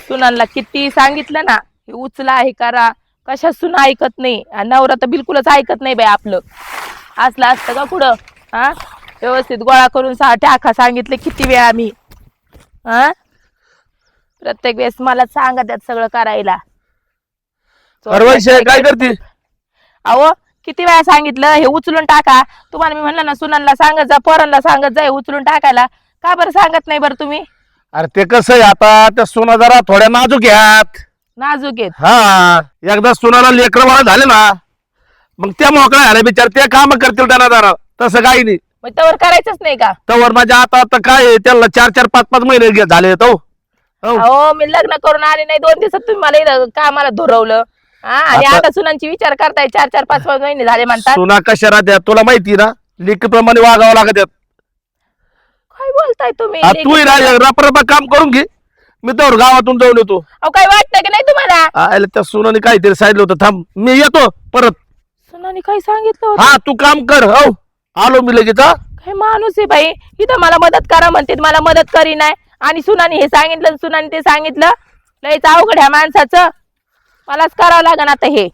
सुनांना किती सांगितलं ना हे उचला हे करा, कशा सुना ऐकत नाही. आणि नवरा तर बिलकुलच ऐकत नाही बाई आपलं. असलं असतं का पुढं? हा, व्यवस्थित गोळा करून टाका सांगितले किती वेळा मी. हा, प्रत्येक वेळेस मला सांगा त्यात सगळं करायला. काय करते? अहो किती वेळा सांगितलं हे उचलून टाका. तुम्हाला मी म्हणलं ना सुनांना सांगत जा, पोरांना सांगत जा हे उचलून टाकायला. का बरं सांगत नाही बरं तुम्ही? अरे ते कसं आहे आता त्या सुना जरा थोड्या नाजूक यात. नाजूक आहेत. हा, एकदा सुनाला लेकरं बाळ झाले ना मग त्या मोकळ्या झाल्या बिचार, ते काम करतील त्यांना जरा. तसं काही नाही. मग तवर करायचंच नाही का? तवर माझ्या आता काय आहे, त्याला 4-4, 5-5 महिने झाले तो. अहो मी लग्न करून आले नाही 2 दिवसात तुम्ही मला इथं कामाला धुरवलं. हा, आणि आता सुनांची विचार करताय 4-4, 5-5 महिने झाले म्हणतात. सुना कशा राहत्या तुला माहिती ना, लेकीप्रमाणे वागावं लागत. काय बोलताय तुम्ही? तू रपरपा काम करून घे, मी तर गावातून जाऊन येतो. अहो काय वाटतं की नाही तुम्हाला? त्या सुनाने काहीतरी सांगितलं होतं, थांब मी येतो परत. सुनाने काय सांगितलं होतं? हा, तू काम कर. हो, आलो मी लगेच. काय माणूस आहे बाई, इथं मला मदत करा म्हणते, मला मदत करी नाही. आणि सुनाने हे सांगितलं, सुनाने ते सांगितलं. लयच अवघड ह्या माणसाचं. मलाच करावं लागेल आता हे.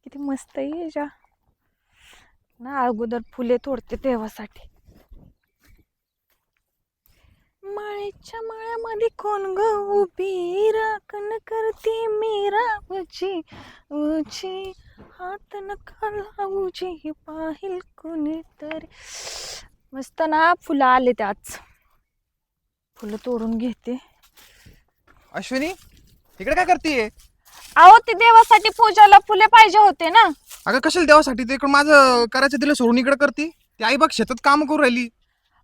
किती मस्त आहे जा ना. अगोदर फुले तोडते देवासाठी. माळेच्या माळ्यामध्ये कोण ग उभी, राखण करते मी रावची उची, हात नका लावूची पाहिल कोणीतरी. मस्त ना फुलं आले त्याच, फुलं तोडून घेते. अश्विनी, इकडे काय करतेय? अहो ते देवासाठी पूजाला फुले पाहिजे होते ना. अगं कशाला देवासाठी? ते माझं करायचं दिलं सोडून इकडे करते. ती आई बघ शेतात काम करू राहिली.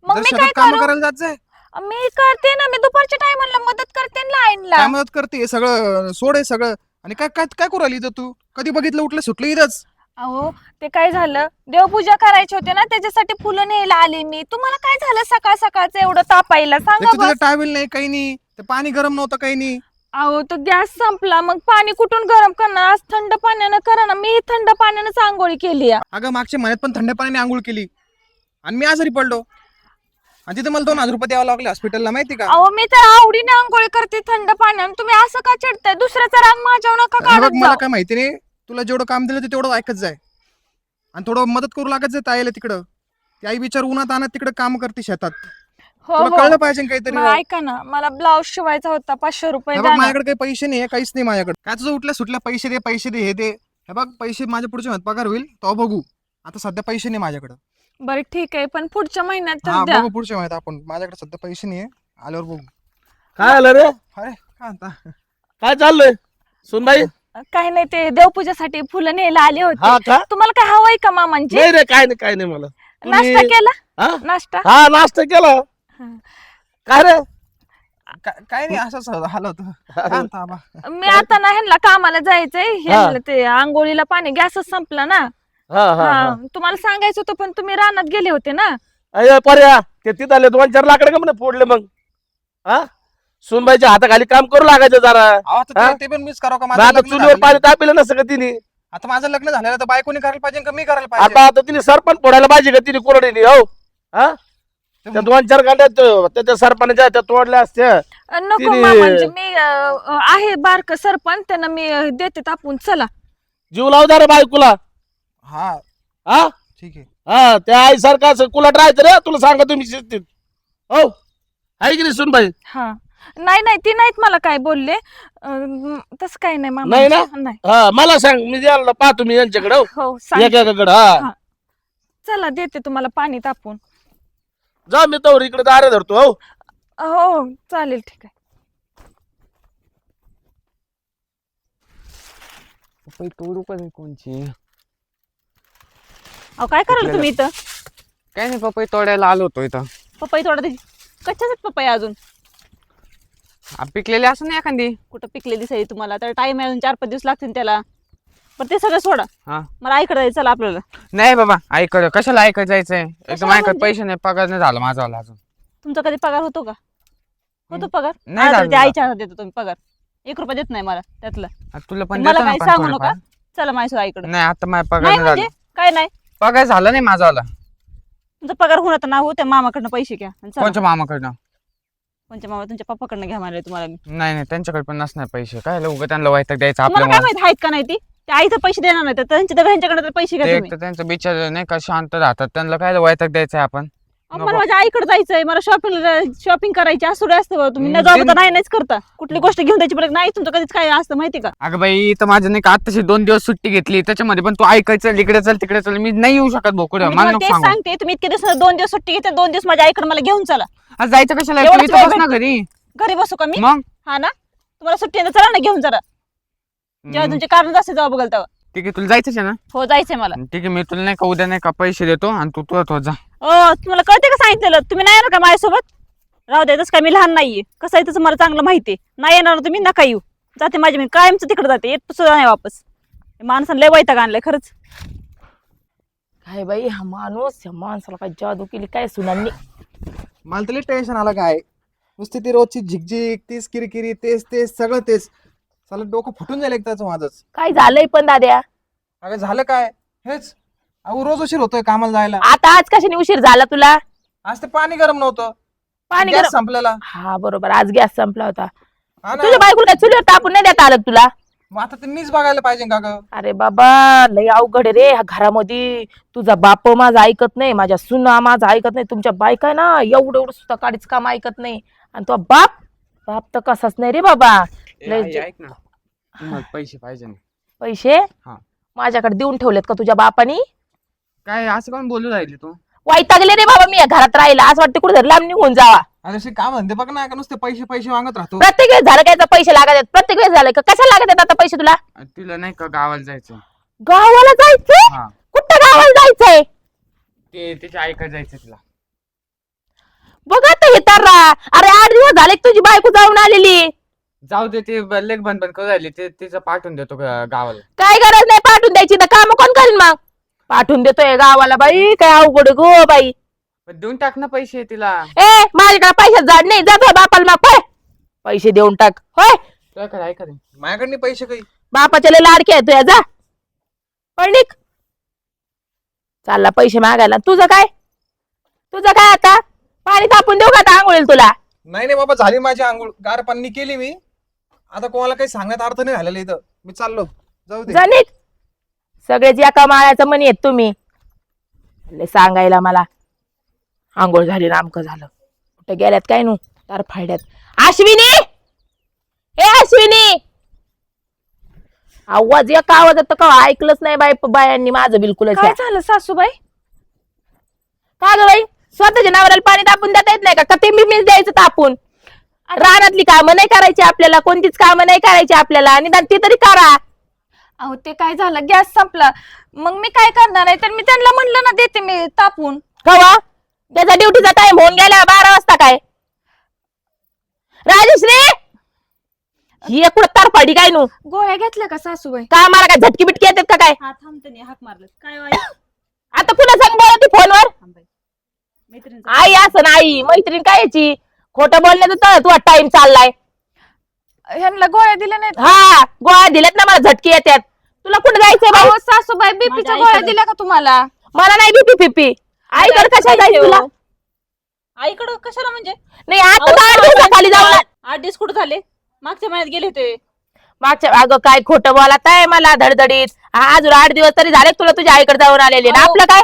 मग जर मी शेतात काय काम करू? करायला जात जाय. मी करते ना, मी दुपारच्या टायमाला मदत करते ना लाईनला. काय मदत करते? सगळं सोड आहे सगळं. आणि काय काय काय करू राहिली इथं तू? कधी बघितलं उठलं सुटलं इथंच? अहो ते काय झालं, देवपूजा करायची होते ना, त्याच्यासाठी फुलं न्यायला आली मी. तुम्हाला काय झालं सकाळ सकाळचं एवढं तापायला? सांगा तुझं बस. टावेल नाही, काही नाही. ते पाणी गरम नव्हतं, काही नाही. अहो तो गॅस संपला, मग पाणी कुठून गरम करणार? आज थंड पाण्यानं करा ना. मी थंड पाण्यानं आंघोळी केली. अगं मागच्या महिन्यात पण थंड पाण्याने आंघोळ केली आणि मी आजारी पडलो. आणि तिथे मला 2000 रुपये द्यावं लागले हॉस्पिटलला, माहिती का? अहो मी तर आवडीने आंघोळी करते थंड पाण्यानं. तुम्ही असं का चिडताय? दुसऱ्याचा राग माझ्यावर नका हे बघ, काढत मला जाऊ. काय माहिती नाही. तुला जेवढं काम दिलं ते तेवढं ऐकत जाय आणि थोडं मदत करू लागत जाय ताईला तिकडं. ती आई बिचार उन्हात आणत तिकडे काम करते शेतात. हो तुला हो. कळलं पाहिजे ना काहीतरी. मग ऐका ना, मला ब्लाऊज शिवायचा होता, 500 रुपये हे द्या बघ, ना. माझ्याकडे काही पैसे नाही, काहीच नाही माझ्याकडे. काय तुझं उठल्या सुटल्या पैसे दे, पैसे दे, हे दे. हे बघ, पैसे माझ्या पुढच्या महिन्यात पगार होईल तो बघू. आता सध्या पैसे नाही माझ्याकडे. बरं ठीक आहे, पण पुढच्या महिन्यात तर हा, द्या. बघू पुढच्या महिन्यात आपण. माझ्याकडे सध्या पैसे नाही, आल्यावर बघू. काय आलं रे? अरे काय आता? काय चाललंय सुनबाई? काही नाही, ते देवपूजासाठी फुलं न्यायला आले हा होते. का? तुम्हाला काय हवंय का मामांची? नाही रे, काय नाही, काय नाही मला. नाश्ता केला? हा? नाश्ता? हा, नाश्ता केला. हा. काय रे? काय नाही, असंच आलं होतं. काय म्हणता आबा? मी आता ना ह्यांना कामाला जायचंय. ह्यांना ते आंघोळीला पाणी, गॅसच संपला ना. हा हा हा, तुम्हाला सांगायचं होतं पण तुम्ही रानात गेले होते ना. अरे पर्या, ते तिथं आले 2-4 लाकडं का म्हणे फोडले मग. हा, सुनबाईच्या हाताखाली काम करू लागायचं जरा. अहो, आता हा? ते पण मीच करावं का? मग माझं आता लग्न चुलीवर झालेलं पाणी आहे. तापिलं नसतं का तिने? आता माझं लग्न झालेलं तर बायकोनी करायला पाहिजे का मी करायला पाहिजे? आता तिने सरपण फोडायला पाहिजे का तिने कोरडीने? हो, हा, त्या 2-4 गाड्यात त्याच्या सरपणाच्या त्या तोडल्या असत्या. नको तिने- मामांजी, मी आहे बारक सरपंच, त्यांना मी देते तापून. चला. जीव लावदार बायकोला. हा, हा ठीक आहे. हा, त्या आई सारखं असं कुलाट राहायचं रे. तुला सांगा तुम्ही शिस्तीत. हो, आहे की नाही सुनबाई? हा, नाही नाही, ती नाहीत मला काय बोलले. तसं काही नाही मामा. नाही ना? नाही. हा, मला सांग, मी द्यायला पाहतो मी यांच्याकडे. हो, हो सांग. एकाकडे. हा, हा. चला देते तुम्हाला पाणी तापून. जा, मी तर इकडे दारे धरतो. हो, हो चालेल, ठीक आहे. तोडू पण कोणची? अहो काय कराल तुम्ही इथं? काय नाही, पपई तोडायला आलो होतो इथं. पपई थोडा कच्च्याच पपई अजून पिकलेली असं नाही एखादी. कुठं पिकले दिसाई तुम्हाला? तर टाइम आहे, 4-5 दिवस लागतील त्याला. पण ते सगळं सोडा, हा, मला आईकडे जायचं. चला आपल्याला. नाही बाबा, ऐकत कशाला ऐकत जायचंय? एकदम ऐकत. म्हणजे? पैसे नाही, पगार नाही झाला माझा अजून. तुमचा कधी पगार होतो का? होतो पगार? नाही आता झालं ते ना. आईच्या हातात देतो तुम्ही पगार. 1 रुपया देत नाही मला त्यातला. तुला पण मला देतो ना काय पण सांगू थोडंफार. नका. चला माझ्या आईकडे. नाही, आता माझा पगार नाही नाही म्हणजे झाला. काय नाही? पगार झाला नाही माझा. तुमचा पगार होणार तर ना हो त्या मामाकडनं पैसे घ्या आणि चला. कोणच्या मामाकडनं? कोणच्या मामा? तुमच्या पप्पाकडनं घ्या म्हणले तुम्हाला मी. नाही त्यांच्याकडे पण नसणार पैसे. काय उगा त्यांना वैताग द्यायचा तुम्हाला काय आपल्या माहित आहेत का नाही ती? त्या आईचं पैसे देणार नाही तर त्यांच्याकडे तर पैसे घ्या ते एक तुम्ही. तर त्यांचं बिचार नाही का शांत राहतात. त्यांना काय वैताग द्यायचा आपण. अहो, मला माझ्या आईकडे जायचंय, मला शॉपिंग करायची असं थोडी असतं बरं. तुम्ही न दिन- जाऊ नाहीच करता. कुठली गोष्ट घेऊन द्यायची बरं नाही तुमचं कधीच काय असतं माहिती का? अगं बाई तर माझं नाही का आत्ताशी 2 दिवस सुट्टी घेतली त्याच्यामध्ये पण तू ऐकायचं इकडे चल तिकडे चल. मी नाही येऊ शकत बोकडं. मी मला तुम्हाला नको तेच सांगू. सांगते, तुम्ही इतके दिवस 2 दिवस सुट्टी घेते, 2 दिवस माझ्या आईकडे मला घेऊन चला. आज जायचं कशाला? एवढंच तू इथं वेळ बस ना घरी. घरी बसू का मी? मग हा ना, तुम्हाला सुट्टी आहे तर चला ना घेऊन जरा. जेव्हा तुमचे कारण असते तेव्हा बघाल तेव्हा. ठीक आहे तुला जायचंच आहे ना? हो जायचंय मला. ठीक आहे मी तुला नाही का उद्या नाही का पैसे देतो आणि तू तुझं जा. तुम्हाला कळते का सांगितलेलं? तुम्ही नाही येणार का माझ्यासोबत? राहू दे, तसं काय मी लहान नाहीये. कसं आहे तसं मला चांगलं माहितीये. नाही येणार ना तुम्ही, नका येऊ. जाते माझी मी कायमचं तिकडे जाते, येत सुद्धा नाही वापस. माणसानं लय वैताग आणलाय खरंच. काय बाई हा माणूस, या माणसाला काय जादू केली काय सुनांनी. मला तरी टेन्शन आलं काय. नुसती ती रोजची झिकझिक, तीच किरकिरी, तेच तेच सगळं तेच. चालत डोकं फुटून जाईल एकदाच माझंच. काय झालंय पण दाद्या? अगं झालं काय हेच. अहो रोज उशीर होतोय कामाला जायला. आता आज कशाने उशीर झाला तुला? आज ते पाणी गरम नव्हतं, पाणी गॅस गरम. संपलेला. हा बरोबर, आज गॅस संपला होता. हा ना. तुझ्या बायकोला काय चुलीवर तापून नाही देता आलं का तुला? मग आता ते मीच बघायला पाहिजे का ग? अरे बाबा लय अवघड आहे रे ह्या घरामध्ये. तुझा बाप माझा ऐकत नाही, माझ्या सुना माझा ऐकत नाही, तुमच्या बायका ना एवढं एवढं सुद्धा काडीच काम ऐकत नाही. आणि तो बाप तर कसाच नाही रे बाबा. लय ऐक ना तुम्हाला पैसे पाहिजे ना. पैसे हा. माझ्याकडे देऊन ठेवलेत का तुझ्या बापानी? काय असं कोण बोलू राहिली तू? वैतागले रे बाबा मी या घरात राहिला. असं वाटतं कुठे लांब निघून जावा. अरे काम म्हणते बघ ना, का नुसते पैसे पैसे मागत राहतो. प्रत्येक वेळेस झालं काय पैसे लागत आहेत, प्रत्येक वेळेस झालं का कशाला लागत आहेत आता पैसे तुला? तिला नाही का गावाला जायचं. गावाला जायचंय? हा कुठं गावाला जायचंय? ते तिच्या ऐकत जायचं तिला. बघ आता हे तर अरे 8 दिवस झाले की तुझी बायको जाऊन आलेली. जाऊ दे ते लेख बंद करू राहिली. ते तिचं पाठवून देतो गावाला. काय गरज नाही पाठवून द्यायची, तर काम कोण करीन मग? पाठवून देतोय गावाला. बाई काय अवघड गो बाई. पण देऊन टाक ना पैसे तिला. ए माझ्याकडे पैशात झाड नाही, जातो बापाला मग होय पैसे देऊन टाक. होय तुझ्याकडे ऐका रे. माझ्याकडे पैसे काही. बापाच्या लय लाडके आहे तुझ्या, जा पण निघ. चालला पैसे मागायला. तुझं काय आता? पाणी तापून देऊ का आता आंघोळीला तुला? नाही नाही बाबा, झाली माझी आंघोळ, गार पाणी केली मी. आता कोणाला काही सांगण्यात अर्थ नाही झालेला इथं. मी चाललो, जाऊ दे. जा निघ. सगळेच एका माळ्याचं म्हणी आहेत तुम्ही. लय सांगायला मला आंघोळ झाली नामकं झालं. कुठे गेल्यात काय नू तार फाड्यात. अश्विनी, हे अश्विनी, आवाज एका आवाजात का ऐकलंच नाही बायांनी माझं बिलकुलच. काय झालं सासूबाई? का ग बाई, स्वतःच्या नवऱ्याला पाणी तापून देता येत नाही का? ते मी द्यायचं तापून? रानातली कामं नाही करायची आपल्याला, कोणतीच कामं नाही करायची आपल्याला, आणि ती तरी करा. अहो ते काय झालं, गॅस संपला. मग मी काय करणार आहे? तर मी त्यांना म्हणलं ना देते मी तापून. कवा? त्याचा ड्युटीचा टाइम होऊन गेला 12 वाजता. काय राजश्री, ही एक कुठं तार फाडी काय नू? गोळ्या घेतल्या का सासूबाई? का मला काय झटकी बिटकी येतात का काय? हा थांबते नाही, हाक मारलं काय वाई? आता पुन्हा सांग बोलती फोनवर. मैत्रिणीचं आई असं नाही, मैत्रीण काय याची? खोटं बोलण्याचं तुझा टाइम चाललाय. ह्यांना गोळ्या दिल्या नाहीत? हा गोळ्या दिल्यात ना, मला झटकी येतात. तुला कुठं जायचंय बाई? अहो सासूबाई बीपीच्या माझ्या गोळ्या आईकडे. दिल्या का तुम्हाला? मला नाही बीपी फिपी. आईकडे कशा जायचं तुला? आईकडं कशाला म्हणजे? नाही आता 8 दिवसाखाली जाऊन 8 दिवस कुठं झाले? मागच्या महिन्यात गेले होते. मागच्या. अगं काय खोटं बोलत आहे मला धडधडीत. अजून 8 दिवस तरी झाले तुला तुझ्या आईकडे जाऊन आलेले ना. अहो. आपलं काय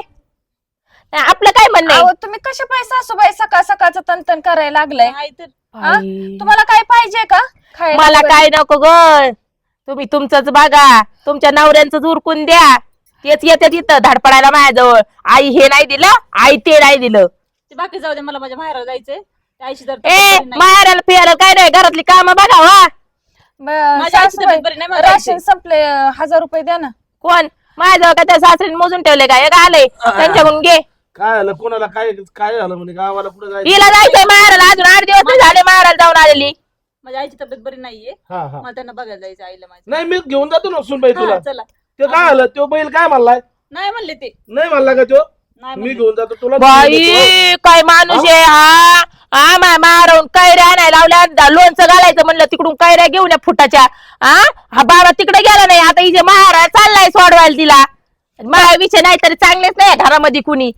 नाही, आपलं काय म्हणणं आहे? अहो तुम्ही कशा पाय सासूबाई सकाळ सकाळचं तनतन करायला लागलाय? आई तर हा? बाई. तुम्हाला काय पाहिजे का खायला मला वगैरे? काय नको ग. तुम्ही तुमचंच बघा, तुमच्या नवऱ्यांचं उरकून द्या. तेच येते तिथं धडपडायला माझ्याजवळ. आई हे नाही दिलं, आई ते नाही दिलं. ते बाकी जाऊ दे, मला माझ्या माहेराला जायचंय. त्या आईची तर ए तब्येत बरी नाही. मारायला पियाला काय नाही, घरातली कामं बघा. वा माझ्या आईची सासूबाई, तब्येत बरी नाही, मला राशन जायचंय. संपले, 1000 रुपये द्या ना. कोण? माझ्याजवळ काय त्या सासरीने मोजून ठेवले काय? एक आले त्यांच्याकडून घे. काय झालं कोणाला? काय काय झालं म्हणे? गावाला कुठे जायचं? हिला जायचंय मारायला. अजून 8 दिवस नाही झाले मारायला जाऊन आलेली. माझ्या आईची तब्येत बरी नाहीये. हा हा. मला त्यांना बघायला जायचं आईला माझ्या. नाही मी घेऊन जातो ना सुनबाई तुला. हा, चला. ते काय झालं? तो बैल काय म्हणलाय? नाही म्हणले ते. नाही म्हणला का तो? नाही मी म्हणले. घेऊन जातो तुला. बाई काय माणूस आहे हा. हा मारून कैऱ्या आणायला लावल्या. लोणचं घालायचं म्हणलं, तिकडून कैऱ्या घेऊन या फुटाच्या. हा बाबा तिकडे गेला नाही. आता हिचे महाराज चाललाय सोडवायला तिला. मला विषय नाही तरी चांगलेच नाही घरामध्ये कुणी.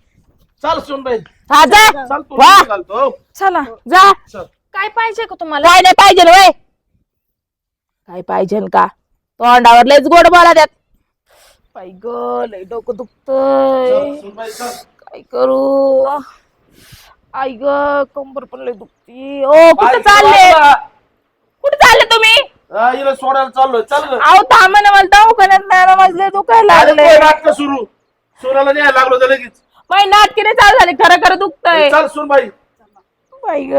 चाल सुनबाई हा जा चाल तू वा. घालतो चला जा. काय पाहिजे का तुम्हाला काय नाही पाहिजे वय काय पाहिजे का तोंडावर लयच गोड बोला त्यात बाई ग लय डोकं दुखतय सुनबाई चल काय करू आई ग कंबर पण लय दुखती ओ कुठं चालले कुठे चालले तुम्ही हिला सोडायला चाललोय चल ग. अहो थांबा ना मला दवाखान्यात नाही माझं दुखायला अरे लागले तो नाटक सुरू सोनाला न्यायला लागलो तर लगेच बाई नाटकी नाही चालू झाली खरं खरं दुखतय चल सुनबाई बाई ग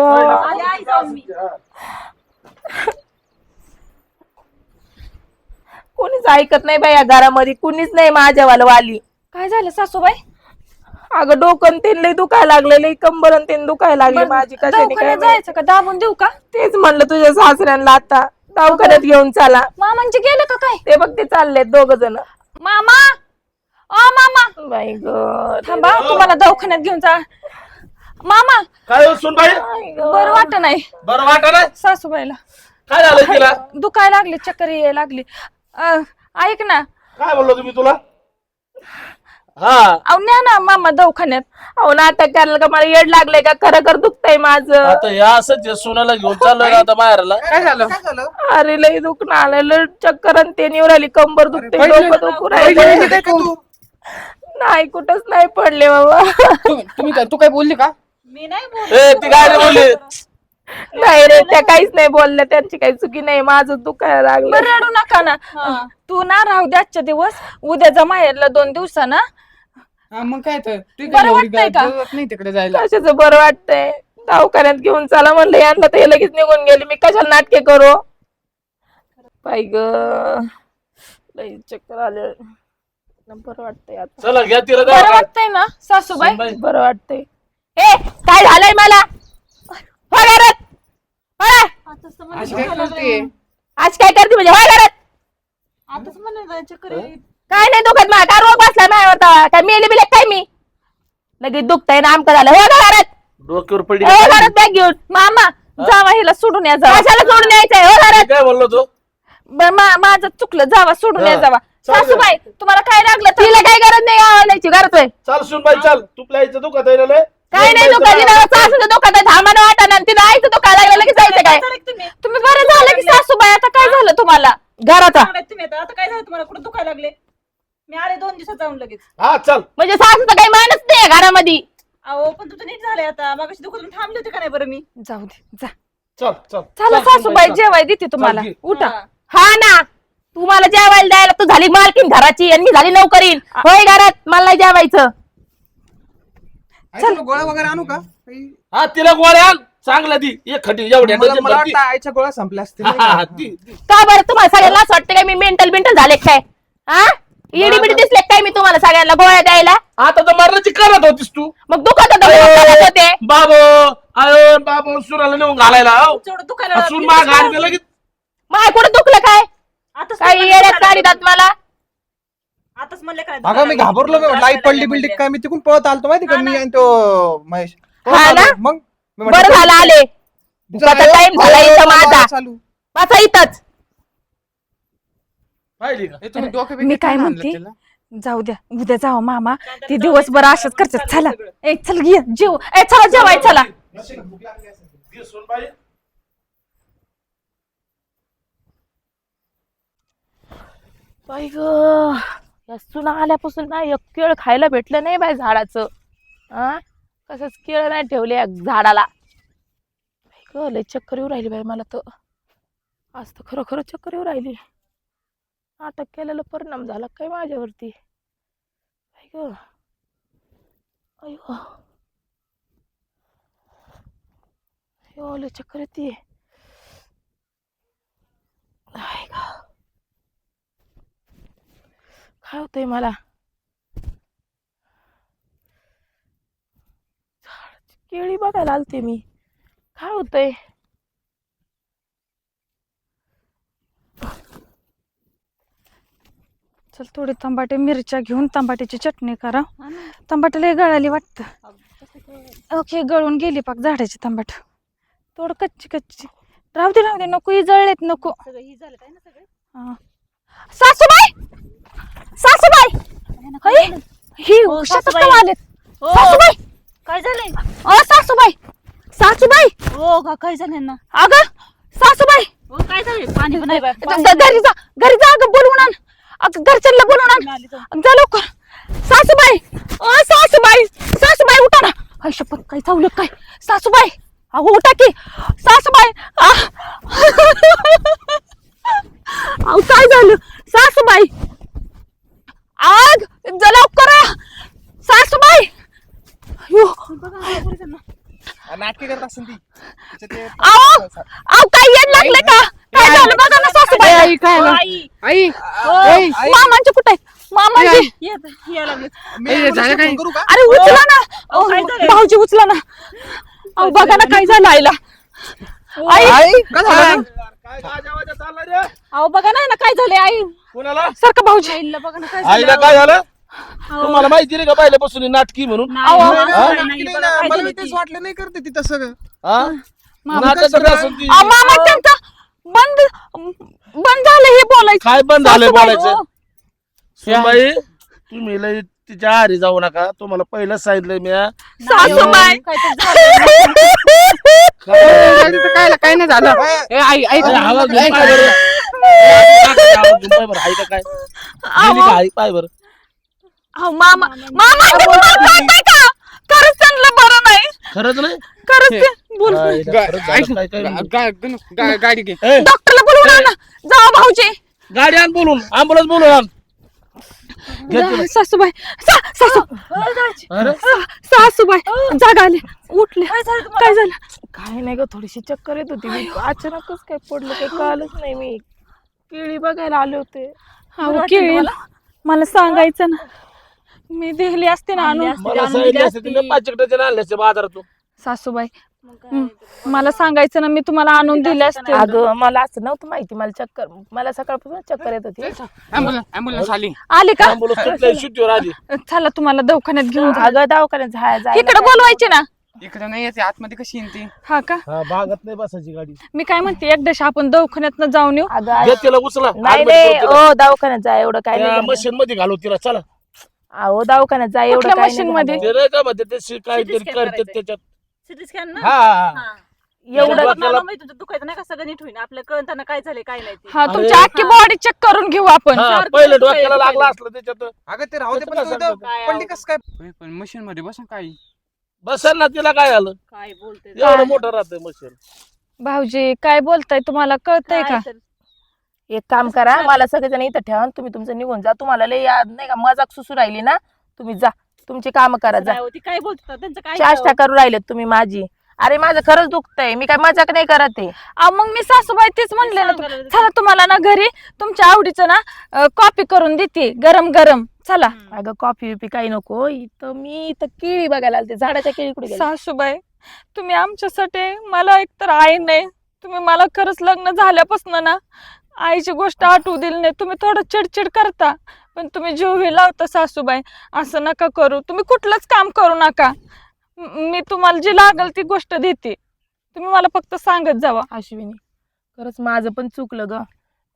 कोणीच ऐकत नाही बाई या घरामध्ये कुणीच नाही माझ्यावालं वाली काय झालं सासूबाई अगं डोकं तीन लई दुखायला लागले कंबर तीन दुखायला लागली माझी कशाने काय दवाखान्यात माहित. जायचं का दाबून देऊ का तेच म्हणलं तुझ्या सासऱ्यांना आता दवाखान्यात घेऊन चला मामांचे गेलं का काय ते बघ ते चाललेत दोघ जण मामा ओ मामा बाई ग थांबा तुम्हाला दवाखान्यात घेऊन जा मामा काय हो सुनबाई बरं वाटत नाही बरं वाटत नाही सासूबाईला काय झालं तिला दुखायला लागले चक्कर यायला लागली ऐक ना काय बोललो तुम्ही तुला हा अहो न्या ना मामा दवाखान्यात अहो नाटक करायला का मला येड लागलंय का खरं खरं दुखतंय माझं आता या असंच सोनाला घेऊन चाललोय ना आता माहेरला काय झालं काय झालं अरे लई दुखणं आलं लय चक्कर आणि ते निवर आली कंबर दुखते पडले- डोकं दुखू पडले राहिलं. नाही का तू? नाही कुठंच नाही पडले बाबा तुम्ही काय तू काय बोलली का मी नाही ए ती काय रे बोलली नाही रे त्या काहीच नाही बोलल्या त्यांची काही चुकी नाही माझं दुखायला लागलं बरं रडू नका ना तू ना राहू दे आजच्या दिवस उद्या जा माहेरला 2 दिवसानं हा मग काय तर तू बरं काय एवढी वाटतंय का? जरूरत नाही तिकडे जायला कशाचं बरं वाटतंय दवाखान्यात घेऊन चला म्हणलं यांना तर हे लगेच निघून गेले मी कशाला नाटके करू पाय ग लई चक्कर आले बरं वाटतंय आता चला घ्या तिला बरं दवाखान्यात. वाटतंय ना सासूबाई सुनबाई, बरं वाटतंय ए काय झालंय मला हो घरात हो. अशी काय करते आज काय करते म्हणजे हो घरात आताच म्हणलं चक्कर काय नाही दुखत मला काय रोग बसला माझ्यावर तेव्हा? काय मेली बिले काय मी लगेच दुखतंय ना आमकं झालं हो ना घरात डोक्यावर पडली हो घरात बॅग घेऊन मामा जावा हिला सोडून या जावा कशाला सोडून यायचंय हो घरात काय बोललो तू बरं, माझं चुकलं जावा सोडून या हा. जावा चालेल. सासूबाई तुम्हाला काय लागलं तर तिला काही गरज नाही आवडायची घरात होय. चाल सुनबाई चाल तुला यायचं दुखत आहे ना लय? काय नाही दुखायची ना सासूचं दुखत आहे थांबानं वाटा ना तिला आईचं दुखायला लागलं लगेच जायचं काय तुम्ही बरं झालं की सासूबाई आता काय झालं तुम्हाला घराचा तुम्ही आता काय झालं तुम्हाला कुठं दुखायला लागले मी आले 2 दिवसात जाऊन लगेच हा चल म्हणजे सासूचं काही मानच नाही घरामध्ये अहो पण तुझं नीट झालंय आता मग दुखत थांबले होते का नाही बरं मी जाऊ दे जा चल चल चला चल, सासूबाई सुनबाई, चल. जेवाय देते तुम्हाला घे. उठा हा ना तू मला जेवायला द्यायला तू झाली मालकीन घराची आणि मी झाली नोकरीन होय घरात मला नाही जेवायचं आई, तुला गोळ्या वगैरे आणू का काही? हा तिला गोळ्या आण चांगला दी एक खटी एवढ्या मला डझन मला भरती. वाटतं आईच्या गोळ्या संपल्या असतील हा, नाही हा, का? हा, दी, दी. का बरं तुम्हाला सगळ्यांना असं वाटतं काय मी मेंटल झाले काय हा इडी बिडी दिसले काय मी तुम्हाला सगळ्यांना गोळ्या द्यायला आता तर मरणाची करत होतीस तू मग दुखत होतं म्हणून करत होते बाबो आयो बाबो सुनाला नेऊन घालायला हो. तेवढं दुखायला सुन मा गाडी लगेच माय कुठं दुखलं काय आताच काही येड्यात काढतात मला आताच म्हणले काय अगं मी घाबरलो मी म्हटलं आई पडली बिल्डिंग काय मी तिकडून पळत आलतो माहिती का मी आणि तो महेश पळत हा ना? आलो. मग मी म्हटलं, बरं झालं आले दुखाचा टाइम झाला इथं माझा चालू माझा इथंच पाहिली का ए, तुम्ही डोकं मी बिकं काय आणलं म्हणते तिला? जाऊ द्या उद्या जावा मामा ते दिवसभर अशाच करतात चला ए चल घे जेव ए चला जेवाय चला घे सुनबाई. बाई ग या सुना आल्यापासून ना एक केळ खायला भेटलं नाही बाई झाडाचं हा कसंच केळ नाही ठेवले या झाडाला बाई ग लय चक्कर येऊ राहिली बाई मला तर आज तर खरं खरं चक्कर येऊ राहिली नाटक केलेला परिणाम झाला काय माझ्यावरती बाई ग अयो अयो लय चक्कर येते काय होतंय मला झाडाची केळी बघायला आलते मी काय होतंय चल थोडी तंबाटे मिरच्या घेऊन तंबाट्याची चटणी करा तंबाटे लय गळाली वाटतं ओके गळून गेली पाक झाडाची तंबाट थोडं कच्ची कच्ची राहू दे नको ही जळलेत नको हा. सासूबाई सासूबाई अय, ही शेतात का आलेत सासूबाई काय झालंय? सासूबाई सासूबाई हो का, काय झालंय ना? अगं सासूबाई हो काय झालंय? पाणी पण नाही बाय. घरी जा अगं बोलवून आण अगं घरच्यांना बोलवून आण जा लवकर सासूबाई सासूबाई सासूबाई उठा ना काय शपथ काय चावलं काय सासूबाई अहो उठा की सासूबाई अहो काय झालं सासूबाई आग जा लवकर सासूबाई अयो नाटके करत असेल ती अहो काय येड लागले का काय झालं बघा ना सासूबाई आई काय झालं? आई आई मामांचे कुठे मामांचे झालं काय? करू का? अरे उचला ना काय झालंय? भाऊजी उचला ना अहो बघा ना काय झालं आईला आई काय झालं? काय गाजावाजा चालला रे? अहो बघा ना काय झालंय आई. कोणाला सारखं भाऊजी आईला बघा ना काय आईला काय झालं तुम्हाला माहिती नाही का पहिल्यापासून ही नाटकी म्हणून नाही, अहो, नाही, हा? नाही, नाटकी नाही बघा ना, काय मला झालंय तेच ती. वाटलं नाही करते ती तसं हा? मामा नाटक काय करत असेल ती. मामा त्यांचा बंद बंद झालं हे बोलायचं काय बंद झालंय सासूबाई, बोलायचं सुनबाई तुम्ही लय तिच्या आहारी जाऊ नका तुम्हाला पहिलंच सांगितलंय मी सासूबाई काय नाही झालं ए, आई आई अरे, आवाज घेऊन आई, पाय बरं. आवाज घेऊन पाय बरं. आहे का काय गेली का आई पाय बरं अहो, मामा मामा ते तुम्हाला कळतंय का खरंच त्यांना बरं नाही खरंच नाही खरंच ते बोल आईला खरंच झालं काय काय गाडी घे ए, डॉक्टरला बोलवून आणा जा भाऊजी गाडी आण बोलून अँब्युलन्स बोलून आण घे तिला. सासूबाई सासू अरे सासूबाई जागा आले उठले काय झालं काय नाही ग थोडीशी चक्कर येत होती मी अचानकच काय पडलं काही कळलंच नाही मी केळी बघायला आले होते अहो केळी मला सांगायचं ना मी दिली असते ना आणून मला सांगितलं असतं तिने 5 डझन आणले असते बाजारातून सासूबाई मला सांगायचं ना मी तुम्हाला आणून दिले असते अगं मला असं नव्हतं माहिती मला चक्कर मला सकाळपासून चक्कर येत होती ॲम्ब्युलन्स आली आले का ॲम्ब्युलन्स तुटलंय सुट्टीवर आधी चला तुम्हाला दवाखान्यात घेऊन जा. अगं दवाखान्यात जायला इकडे बोलवायचे ना इकडे नाही यायचे आतमध्ये कशी येईन ती हा का हा भागात नाही बसायची गाडी मी काय म्हणते एकदाशी आपण दवाखान्यात जाऊन येऊ अगं घे तिला उचला नाही admit नाही करू तिला. ओ दवाखान्यात जा एवढं काय नाही झालं. मशीन मध्ये घालू तिला चला अहो दवाखान्यात जा एवढं कुठल्या काय machine नाही मध्ये? झालं. ते नाही का म्हणते ते काहीतरी CT scan करते करायचंय. त्याच्यात सिटी स्कॅन ना? हा हा, हा. एवढं त्याला- मला माहित होतं दुखायचं नाही का सगळं नीट होईल आपल्या कळताना काय झालंय काय नाही ते. हा अरे. तुमची अख्खी बॉडी चेक करून घेऊ आपण हा, चार पहिले दिवस डोक्याला पहिले. लागला असलं त्याच्यात अगं ते राहू दे पण कसं तू काय इथं काय पडली कस काय पण मशीन मध्ये बसून काय बसेल ना तिला काय आलं काय बोलते एवढं मोठं राहतंय मशीन भाऊजी काय बोलताय तुम्हाला कळतंय का एक काम करा मला सगळेजण इथं ठेवा आणि तुम्ही तुमचं निघून जा तुम्हाला लय याद नाही का मजाक सुसू राहिली ना तुम्ही जा तुमची काम करा जा काय बोलतात त्यांचं काय चाष्टा करू राहिलेत तुम्ही माझी अरे माझं खरंच दुखतंय मी काय मजाक नाही करत आहे मग मी सासूबाई तेच म्हणले ना सांगायला चला तुम्हाला ना घरी तुमच्या आवडीचं ना कॉफी करून देते गरम गरम चला अगं कॉफी विपी काही नको इथं केळी बघायला आलते झाडाच्या केळी कुठे गेल्या? सासूबाई तुम्ही आमच्यासाठी मला एकतर आई नाही तुम्ही मला खरंच लग्न झाल्यापासून ना आईची गोष्ट आठवू दिली नाही तुम्ही थोडं चिडचिड करता पण तुम्ही जीव लावता सासूबाई असं नका करू तुम्ही कुठलंच काम करू नका मी तुम्हाला जी लागल ती गोष्ट देते तुम्ही मला फक्त सांगत जावा अश्विनी खरंच माझं पण चुकलं ग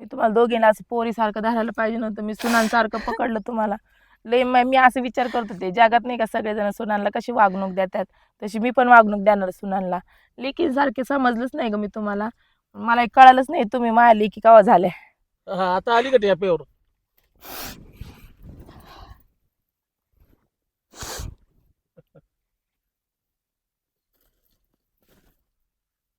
मी तुम्हाला दोघींना असं पोरीसारखं धरायला पाहिजे नव्हतं मी सुनांसारखं पकडलं तुम्हाला लय मी असं विचार करत होते जगात नाही का सगळेजण सुनांना कशी वागणूक देतात तशी मी पण वागणूक देणार सुनांना लेकीसारखे समजलंच नाही ग मी तुम्हाला मला कळालंच नाही तुम्ही माझ्या लेकी केव्हा झाल्या हा आता आली का टेप्यावर